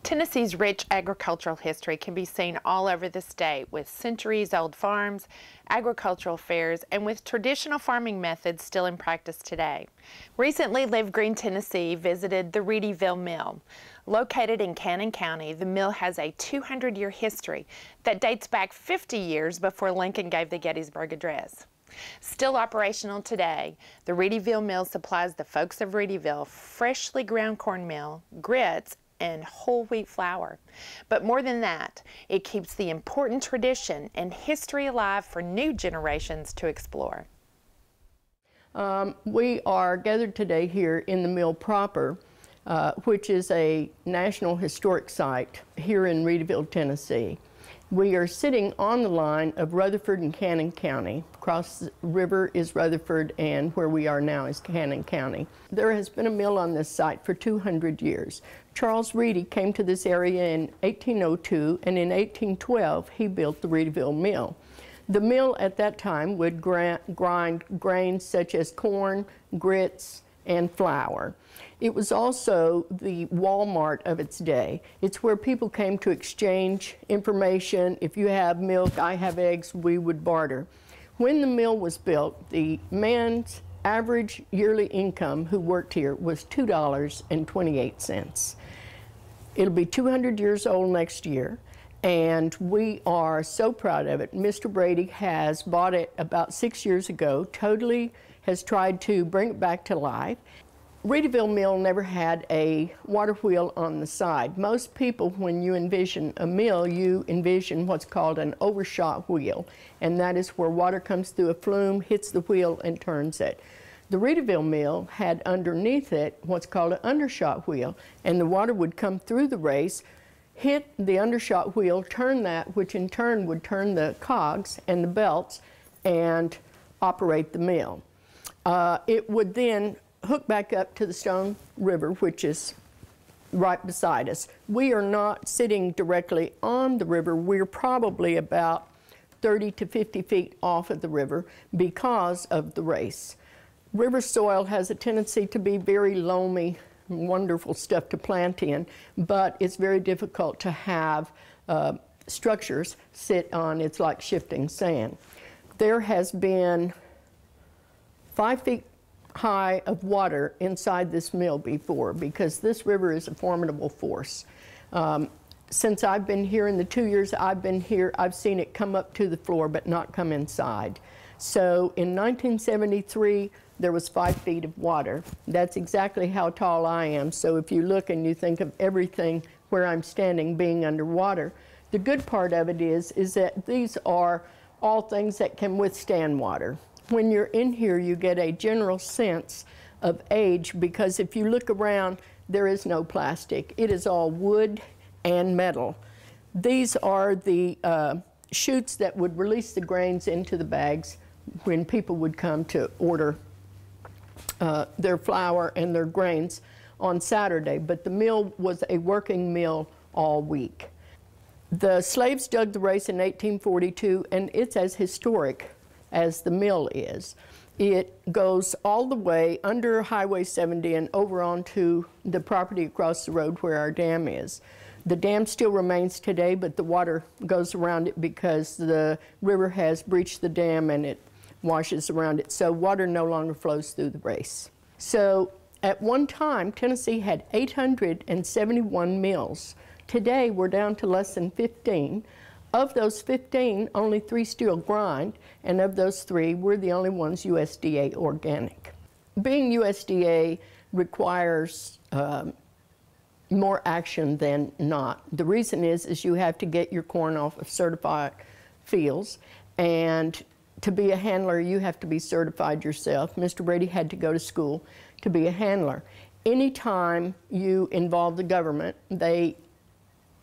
Tennessee's rich agricultural history can be seen all over the state, with centuries-old farms, agricultural fairs, and with traditional farming methods still in practice today. Recently, Live Green Tennessee visited the Readyville Mill. Located in Cannon County, the mill has a 200-year history that dates back 50 years before Lincoln gave the Gettysburg Address. Still operational today, the Readyville Mill supplies the folks of Readyville freshly ground cornmeal, grits, and whole wheat flour. But more than that, it keeps the important tradition and history alive for new generations to explore. We are gathered today here in the mill proper, which is a National Historic Site here in Readyville, Tennessee. We are sitting on the line of Rutherford and Cannon County. Across the river is Rutherford, and where we are now is Cannon County. There has been a mill on this site for 200 years. Charles Reedy came to this area in 1802, and in 1812 he built the Readyville Mill. The mill at that time would grind grains such as corn, grits, and flour. It was also the Walmart of its day. It's where people came to exchange information. If you have milk, I have eggs, we would barter. When the mill was built, the man's average yearly income who worked here was $2.28. It'll be 200 years old next year, and we are so proud of it. Mr. Brady has bought it about 6 years ago, totally has tried to bring it back to life. Readyville Mill never had a water wheel on the side. Most people, when you envision a mill, you envision what's called an overshot wheel, and that is where water comes through a flume, hits the wheel, and turns it. The Readyville Mill had underneath it what's called an undershot wheel, and the water would come through the race, hit the undershot wheel, turn that, which in turn would turn the cogs and the belts and operate the mill. It would then hook back up to the Stone River, which is right beside us. We are not sitting directly on the river. We're probably about 30 to 50 feet off of the river because of the race. River soil has a tendency to be very loamy, wonderful stuff to plant in, but it's very difficult to have structures sit on. It's like shifting sand. There has been 5 feet high of water inside this mill before, because this river is a formidable force. Since I've been here, in the 2 years I've been here, I've seen it come up to the floor but not come inside. So in 1973, there was 5 feet of water. That's exactly how tall I am. So if you look and you think of everything where I'm standing being underwater, the good part of it is that these are all things that can withstand water. When you're in here, you get a general sense of age, because if you look around, there is no plastic. It is all wood and metal. These are the chutes that would release the grains into the bags when people would come to order their flour and their grains on Saturday, but the mill was a working mill all week. The slaves dug the race in 1842, and it's as historic as the mill is. It goes all the way under Highway 70 and over onto the property across the road where our dam is. The dam still remains today, but the water goes around it because the river has breached the dam and it washes around it, so water no longer flows through the race. So at one time, Tennessee had 871 mills. Today, we're down to less than 15. Of those 15, only 3 still grind, and of those 3, we're the only ones USDA organic. Being USDA requires more action than not. The reason is you have to get your corn off of certified fields, and to be a handler, you have to be certified yourself. Mr. Brady had to go to school to be a handler. Anytime you involve the government, they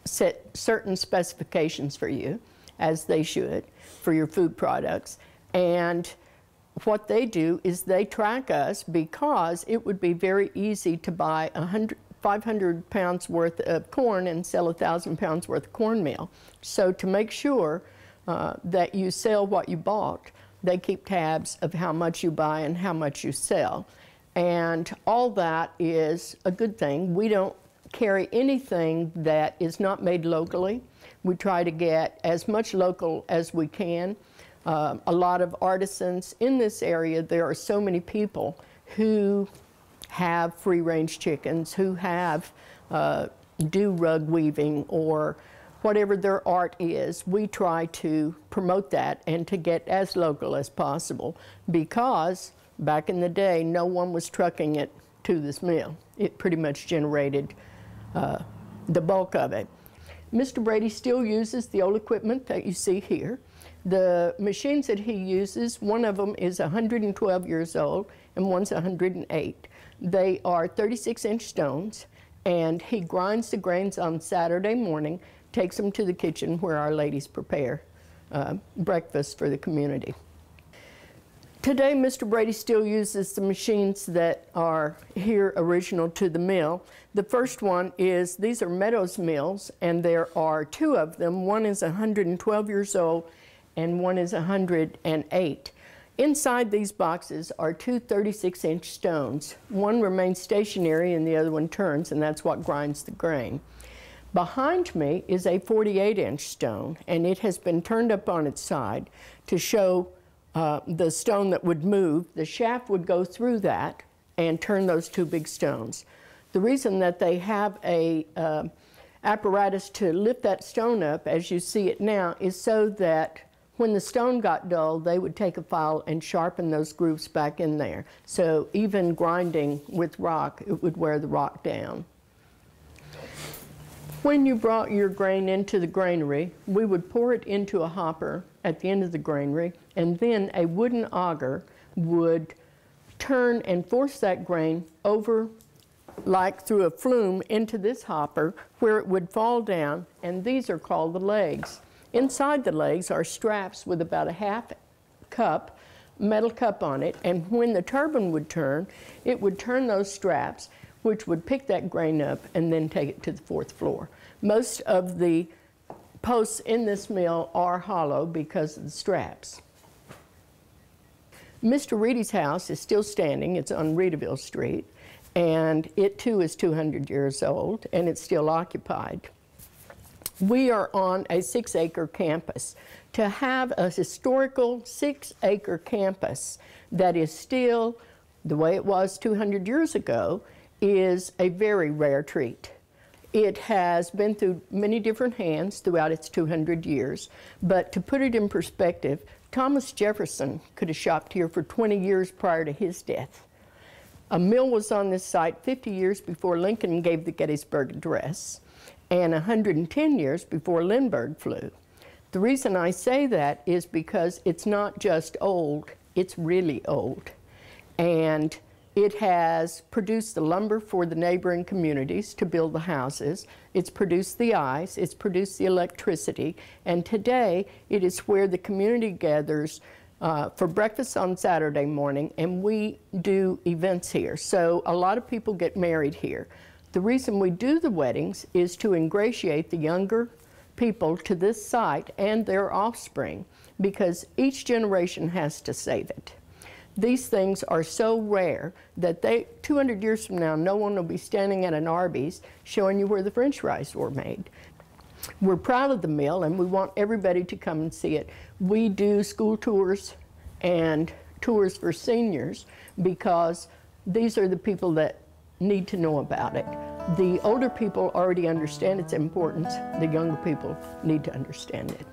set certain specifications for you, as they should, for your food products. And what they do is they track us, because it would be very easy to buy 500 pounds worth of corn and sell 1,000 pounds worth of cornmeal. So to make sure that you sell what you bought, they keep tabs of how much you buy and how much you sell. And all that is a good thing. We don't carry anything that is not made locally. We try to get as much local as we can. A lot of artisans in this area. There are so many people who have free-range chickens, who have do rug weaving or whatever their art is. We try to promote that and to get as local as possible, because back in the day, no one was trucking it to this mill. It pretty much generated the bulk of it. Mr. Brady still uses the old equipment that you see here. The machines that he uses, one of them is 112 years old and one's 108. They are 36-inch stones, and he grinds the grains on Saturday morning, takes them to the kitchen where our ladies prepare breakfast for the community. Today, Mr. Brady still uses the machines that are here original to the mill. The first one is, these are Meadows mills, and there are two of them. One is 112 years old and one is 108. Inside these boxes are two 36-inch stones. One remains stationary and the other one turns, and that's what grinds the grain. Behind me is a 48-inch stone, and it has been turned up on its side to show the stone that would move. The shaft would go through that and turn those two big stones. The reason that they have a apparatus to lift that stone up, as you see it now, is so that when the stone got dull, they would take a file and sharpen those grooves back in there. So even grinding with rock, it would wear the rock down. When you brought your grain into the granary, we would pour it into a hopper at the end of the granary, and then a wooden auger would turn and force that grain over like through a flume into this hopper, where it would fall down, and these are called the legs. Inside the legs are straps with about a half cup, metal cup on it, and when the turbine would turn, it would turn those straps, which would pick that grain up and then take it to the fourth floor. Most of the posts in this mill are hollow because of the straps. Mr. Reedy's house is still standing. It's on Readyville Street, and it too is 200 years old, and it's still occupied. We are on a 6-acre campus. To have a historical 6-acre campus that is still the way it was 200 years ago is a very rare treat. It has been through many different hands throughout its 200 years, but to put it in perspective, Thomas Jefferson could have shopped here for 20 years prior to his death. A mill was on this site 50 years before Lincoln gave the Gettysburg Address, and 110 years before Lindbergh flew. The reason I say that is because it's not just old, it's really old. And it has produced the lumber for the neighboring communities to build the houses. It's produced the ice, it's produced the electricity, and today it is where the community gathers for breakfast on Saturday morning, and we do events here. So a lot of people get married here. The reason we do the weddings is to ingratiate the younger people to this site and their offspring, because each generation has to save it. These things are so rare that 200 years from now, no one will be standing at an Arby's showing you where the French fries were made. We're proud of the mill, and we want everybody to come and see it. We do school tours and tours for seniors, because these are the people that need to know about it. The older people already understand its importance. The younger people need to understand it.